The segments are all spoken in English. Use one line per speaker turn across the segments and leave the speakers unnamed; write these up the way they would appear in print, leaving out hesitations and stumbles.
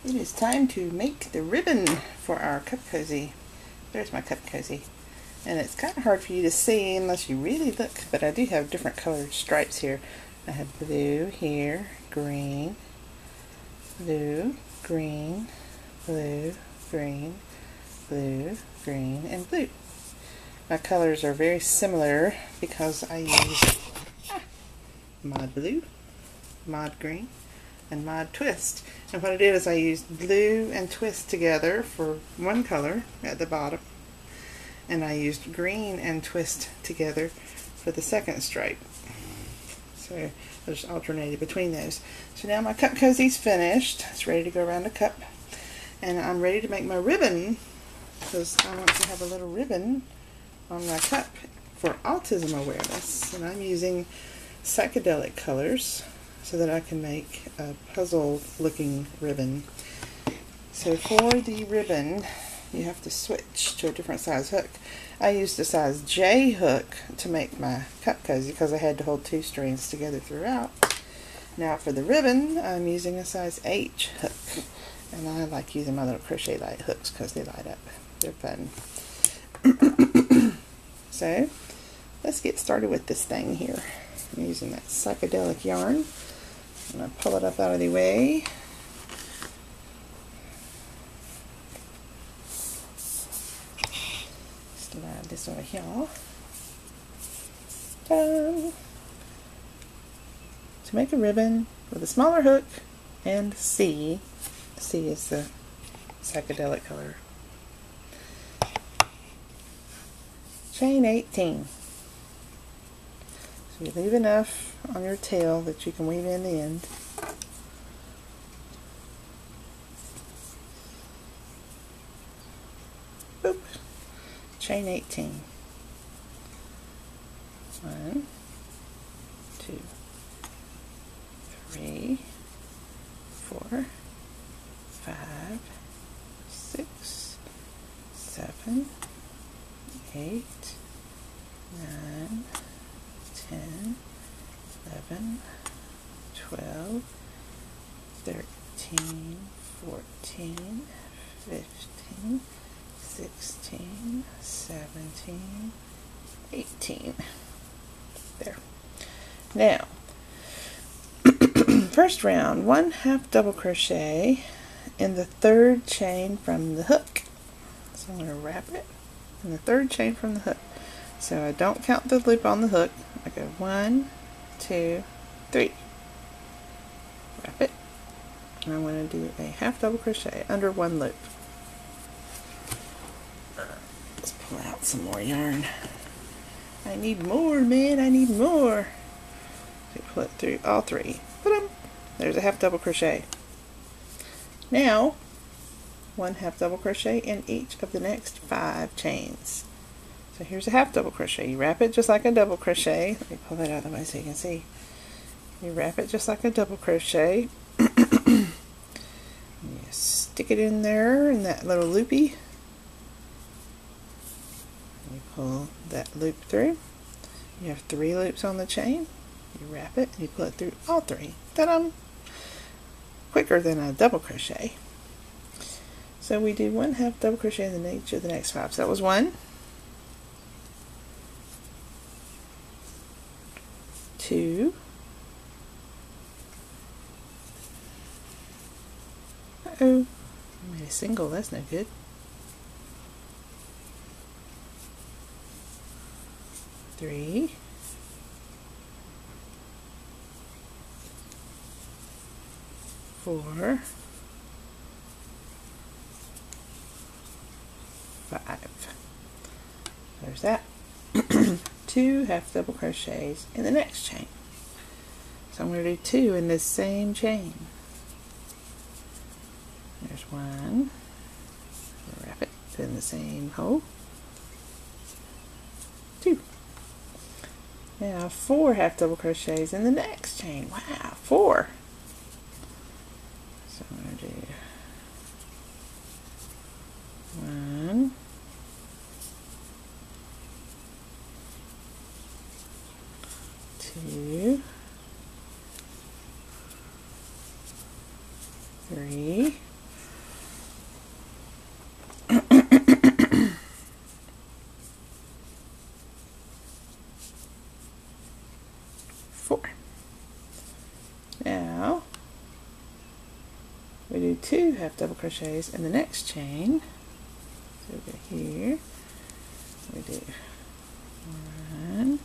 It is time to make the ribbon for our cup cozy. There's my cup cozy. And it's kind of hard for you to see unless you really look, but I do have different colored stripes here. I have blue here, green, blue, green, blue, green, blue, green, and blue. My colors are very similar because I use Mod Blue, Mod Green, and Mod Twist. And what I did is I used blue and twist together for one color at the bottom, and I used green and twist together for the second stripe. So I just alternated between those. So now my cup cozy's finished. It's ready to go around the cup, and I'm ready to make my ribbon because I want to have a little ribbon on my cup for autism awareness, and I'm using psychedelic colors so that I can make a puzzle looking ribbon. So for the ribbon you have to switch to a different size hook. I used a size J hook to make my cup cozy because I had to hold 2 strands together throughout. Now for the ribbon I'm using a size H hook, and I like using my little crochet light hooks because they light up. They're fun. So let's get started with this thing here. I'm using that psychedelic yarn. I'm going to pull it up out of the way. Slide this over here. Ta-da! To make a ribbon with a smaller hook and C. C is the psychedelic color. Chain 18. So you leave enough on your tail that you can weave in the end. Boop. Chain 18. 1, 2, 3, 4, 5, 6, 7, 8, 9, 10, 11, 12, 13, 14, 15, 16, 17, 18. There. Now, first round, 1/2 double crochet in the 3rd chain from the hook. So I'm going to wrap it in the 3rd chain from the hook. So I don't count the loop on the hook. I go 1, 2, 3. Wrap it. And I'm going to do a 1/2 double crochet under 1 loop. Let's pull out some more yarn. I need more, man. I need more. So pull it through all 3. Ta-da! There's a 1/2 double crochet. Now, 1/2 double crochet in each of the next 5 chains. So here's a 1/2 double crochet. You wrap it just like a double crochet. Let me pull that out of the way so you can see. You wrap it just like a double crochet. You stick it in there in that little loopy. You pull that loop through. You have 3 loops on the chain. You wrap it and you pull it through all 3. Ta-da! Quicker than a double crochet. So we do 1/2 double crochet in each of the next 5. So that was 1, 2, uh-oh, I made a single, that's no good. 3, 4, 5. There's that. 2 1/2 double crochets in the next chain. So I'm going to do 2 in this same chain. There's 1. Wrap it, put it in the same hole. 2. Now 4 1/2 double crochets in the next chain. Wow, 4. So I'm going to do 1, 2, 3, we do 2 half double crochets in the next chain. So we go here, we do 1,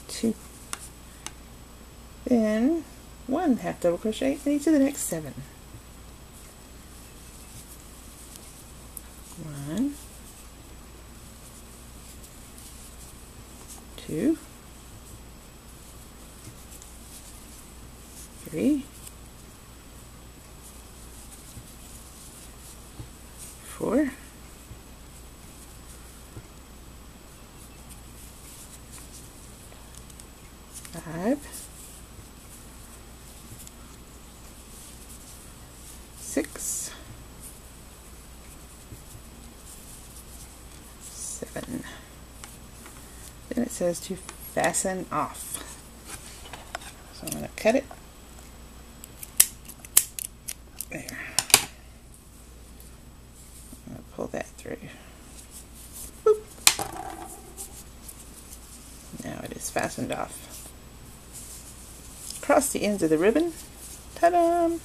2, then 1 half double crochet in each of the next 7. 1, 2, 3, 4, 5, 6, 7. Then it says to fasten off. So I'm going to cut it. There. I'm going to pull that through. Boop. Now it is fastened off. Across the ends of the ribbon. Ta-da!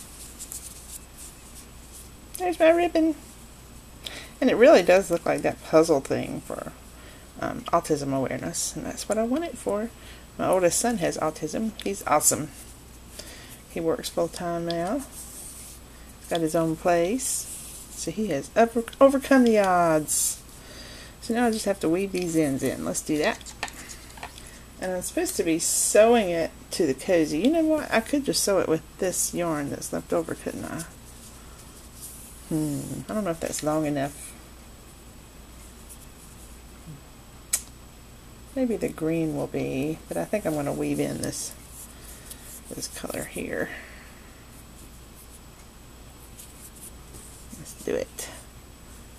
There's my ribbon. And it really does look like that puzzle thing for autism awareness, and that's what I want it for. My oldest son has autism. He's awesome. He works full-time now. He's got his own place. So he has overcome the odds. So now I just have to weave these ends in. Let's do that. And I'm supposed to be sewing it to the cozy. You know what? I could just sew it with this yarn that's left over, couldn't I? I don't know if that's long enough. Maybe the green will be, but I think I'm going to weave in this color here. Let's do it.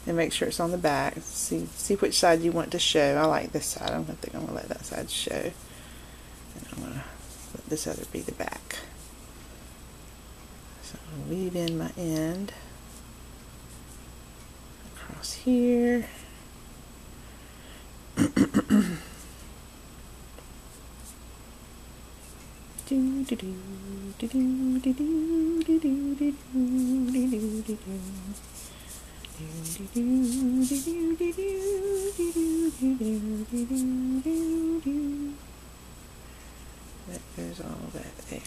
And make sure it's on the back. See which side you want to show. I like this side. I don't think I'm going to let that side show. And I'm going to let this other be the back. So I'm going to weave in my end across here. That goes all that there.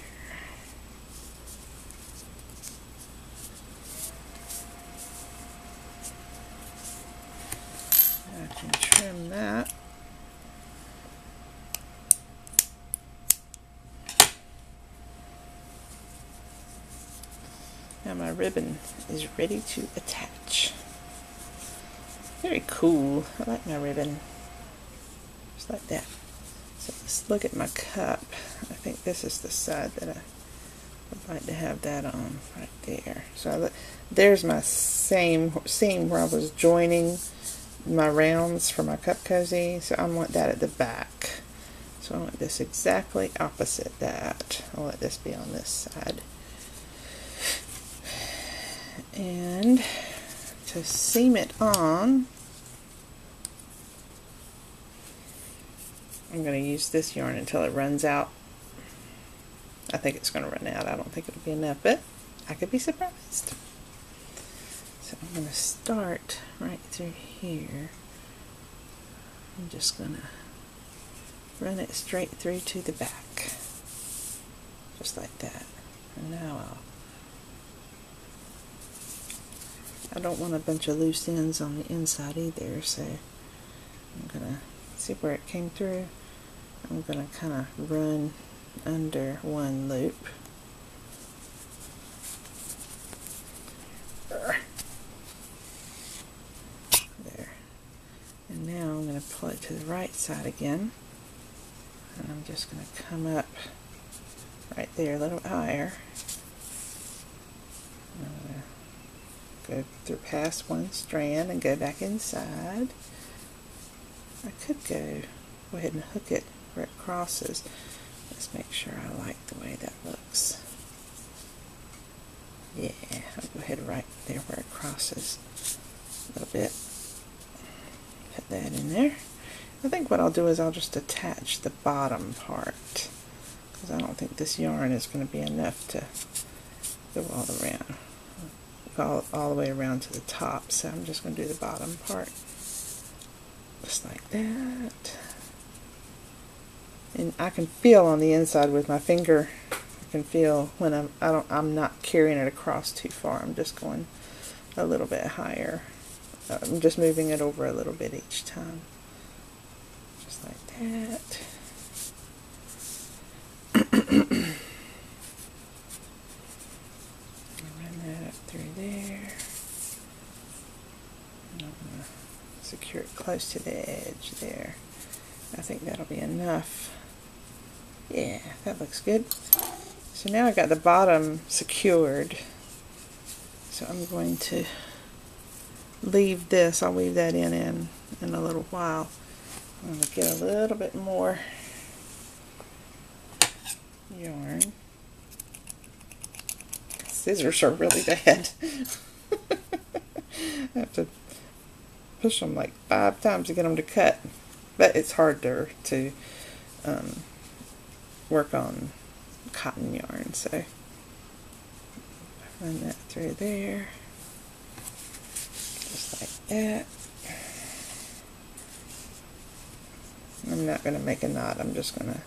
I can trim that. Now my ribbon is ready to attach. Very cool. I like my ribbon. Just like that. So let's look at my cup. I think this is the side that I would like to have that on right there. So there's my same seam where I was joining my rounds for my cup cozy. So I want that at the back. So I want this exactly opposite that. I'll let this be on this side. And to seam it on, I'm going to use this yarn until it runs out. I think it's going to run out. I don't think it'll be enough, but I could be surprised. So I'm going to start right through here. I'm just going to run it straight through to the back. Just like that. And now I don't want a bunch of loose ends on the inside either, so I'm going to see where it came through. I'm going to kind of run under one loop. There. And now I'm going to pull it to the right side again. And I'm just going to come up right there a little higher. Go through past one strand and go back inside. I could go ahead and hook it where it crosses. Let's make sure I like the way that looks. Yeah, I'll go ahead right there where it crosses a little bit. Put that in there. I think what I'll do is I'll just attach the bottom part because I don't think this yarn is going to be enough to go all the way around to the top. So I'm just going to do the bottom part just like that. And I can feel on the inside with my finger. I can feel when I'm not carrying it across too far. I'm just going a little bit higher. I'm just moving it over a little bit each time. Just like that. Run that up through there. And I'm going to secure it close to the edge there. I think that'll be enough. Yeah, that looks good. So now I got the bottom secured. So I'm going to leave this. I'll weave that in a little while. I'm going to get a little bit more yarn. Scissors are really bad. I have to push them like 5 times to get them to cut. But it's harder to work on cotton yarn, so run that through there, just like that. I'm not going to make a knot, I'm just going to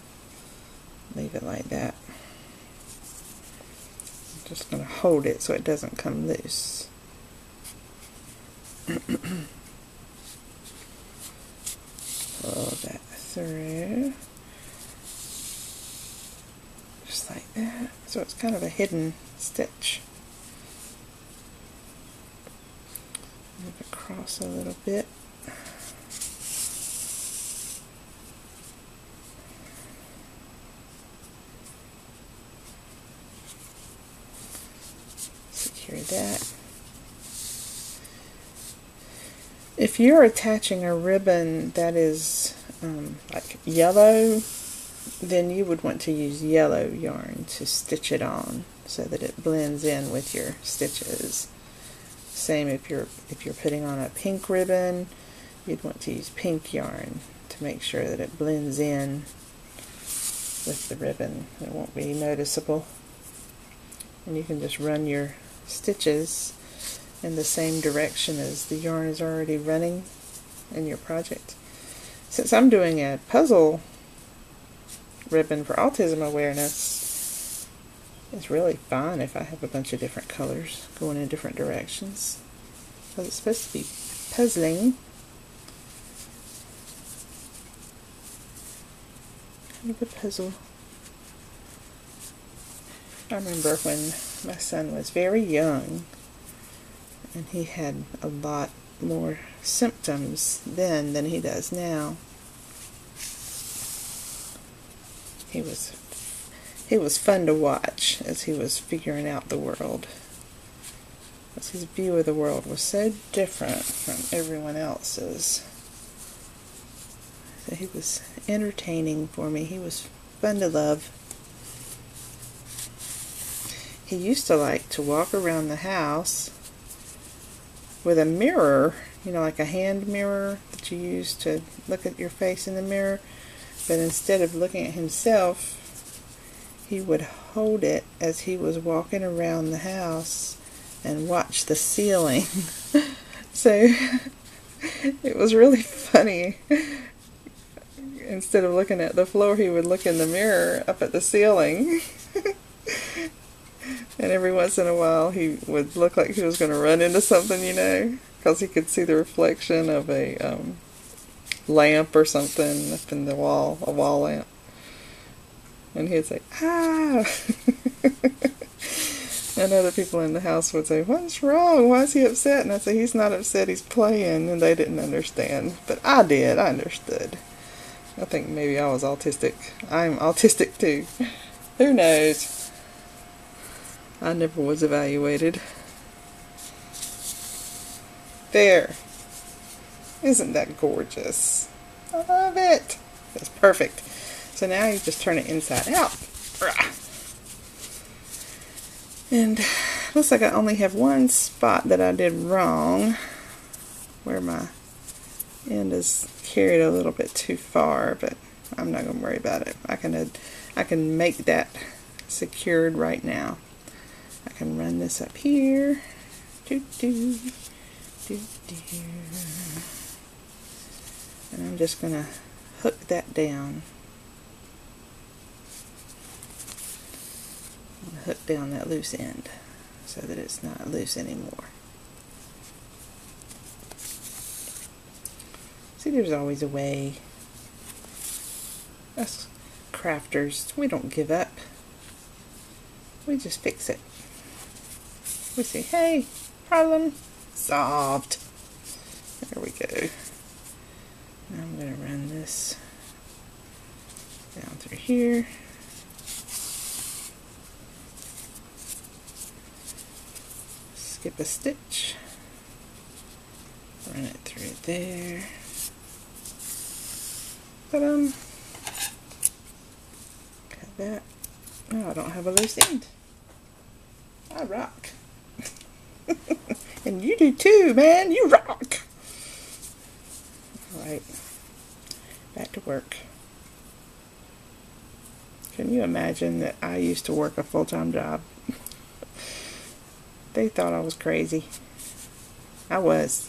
leave it like that. I'm just going to hold it so it doesn't come loose. Pull that through. Just like that. So it's kind of a hidden stitch. Move across a little bit. Secure that. If you're attaching a ribbon that is like yellow, then you would want to use yellow yarn to stitch it on so that it blends in with your stitches. Same if you're putting on a pink ribbon, you'd want to use pink yarn to make sure that it blends in with the ribbon. It won't be noticeable. And you can just run your stitches in the same direction as the yarn is already running in your project. Since I'm doing a puzzle ribbon for autism awareness, it's really fine if I have a bunch of different colors going in different directions, because it's supposed to be puzzling. Kind of a puzzle. I remember when my son was very young and he had a lot more symptoms then than he does now. He was fun to watch as he was figuring out the world, because his view of the world was so different from everyone else's. So he was entertaining for me. He was fun to love. He used to like to walk around the house with a mirror, you know, like a hand mirror that you use to look at your face in the mirror. But instead of looking at himself, he would hold it as he was walking around the house and watch the ceiling. So it was really funny. Instead of looking at the floor, he would look in the mirror up at the ceiling. And every once in a while he would look like he was going to run into something, you know, because he could see the reflection of a lamp or something up in the wall, a wall lamp. And he'd say, ah! And other people in the house would say, what's wrong? Why is he upset? And I'd say, he's not upset, he's playing. And they didn't understand. But I did, I understood. I think maybe I was autistic. I'm autistic too. Who knows? I never was evaluated. There. Isn't that gorgeous? I love it. That's perfect. So now you just turn it inside out. And looks like I only have one spot that I did wrong, where my end is carried a little bit too far, but I'm not going to worry about it. I can make that secured right now. I can run this up here. And I'm just going to hook that down. I'm going to hook down that loose end so that it's not loose anymore. See, there's always a way. Us crafters, we don't give up. We just fix it. We say, hey, problem solved. There we go. Now I'm going to run this down through here. Skip a stitch. Run it through there. Ta-dum. Cut that. Oh, I don't have a loose end. I rock. And you do too, man. You rock. Alright. Back to work. Can you imagine that I used to work a full-time job? They thought I was crazy. I was.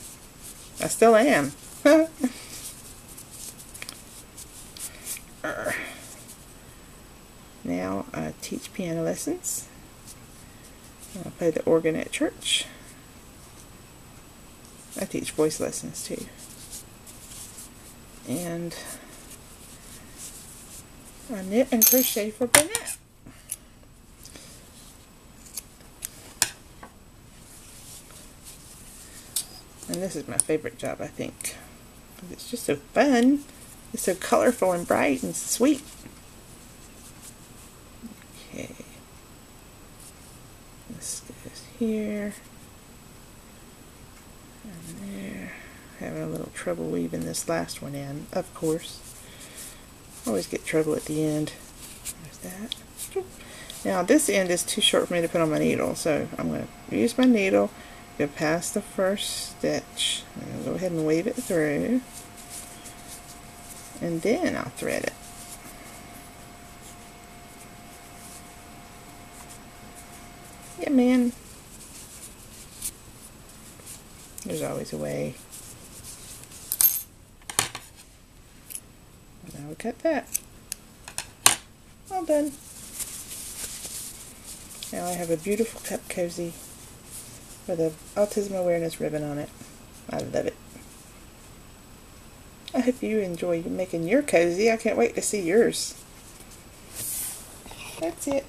I still am. Now I teach piano lessons. I play the organ at church. I teach voice lessons too. And I knit and crochet for Bernat. And this is my favorite job, I think. It's just so fun. It's so colorful and bright and sweet. Okay. This goes here. And there. Having a little trouble weaving this last one in, of course. Always get trouble at the end. There's that. Now this end is too short for me to put on my needle, so I'm going to use my needle, go past the first stitch, and go ahead and weave it through, and then I'll thread it. Yeah, man. There's always a way. Now we cut that. All done. Now I have a beautiful cup cozy with a Autism Awareness Ribbon on it. I love it. I hope you enjoy making your cozy. I can't wait to see yours. That's it.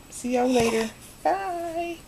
See y'all later. Bye.